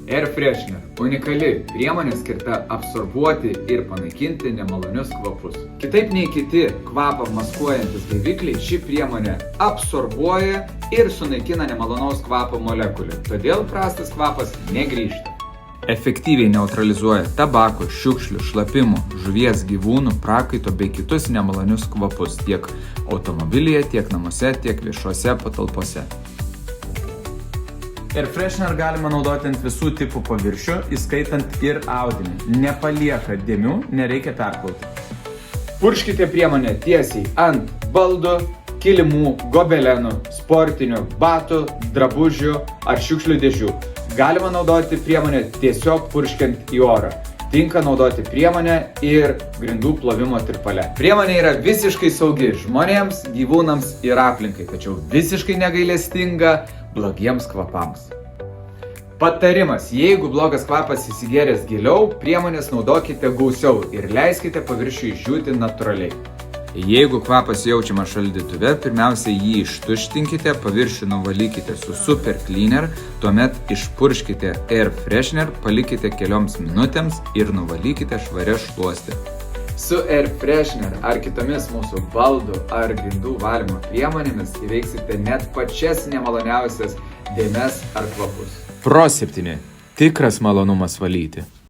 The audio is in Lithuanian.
Air Freshener – unikali priemonė skirta absorbuoti ir panaikinti nemalonius kvapus. Kitaip nei kiti kvapą maskuojantis gaivikliai, ši priemonė absorbuoja ir sunaikina nemalonaus kvapo molekulę, todėl prastas kvapas negrįžta. Efektyviai neutralizuoja tabako, šiukšlių, šlapimo, žuvies, gyvūnų, prakaito bei kitus nemalonius kvapus tiek automobilyje, tiek namuose, tiek viešose patalpose. Air Freshener galima naudoti ant visų tipų paviršių, įskaitant ir audinį. Nepalieka dėmių, nereikia perplauti. Purškite priemonę tiesiai ant baldų, kilimų, gobelenų, sportinių, batų, drabužių ar šiukšlių dėžių. Galima naudoti priemonę tiesiog purškiant į orą. Tinka naudoti priemonę ir grindų plovimo tirpale. Priemonė yra visiškai saugi žmonėms, gyvūnams ir aplinkai, tačiau visiškai negailestinga blogiems kvapams. Patarimas: jeigu blogas kvapas įsigėręs giliau, priemonės naudokite gausiau ir leiskite paviršiui išdžiūti natūraliai. Jeigu kvapas jaučiamas šaldytuve, pirmiausia jį ištuštinkite, paviršių nuvalykite su Super Cleaner, tuomet išpurškite Air Freshener, palikite kelioms minutėms ir nuvalykite švaria šluoste. Su Air Freshener ar kitomis mūsų baldų ar grindų valymo priemonėmis įveiksite net pačias nemaloniausias dėmes ar kvapus. Pro 7. Tikras malonumas valyti.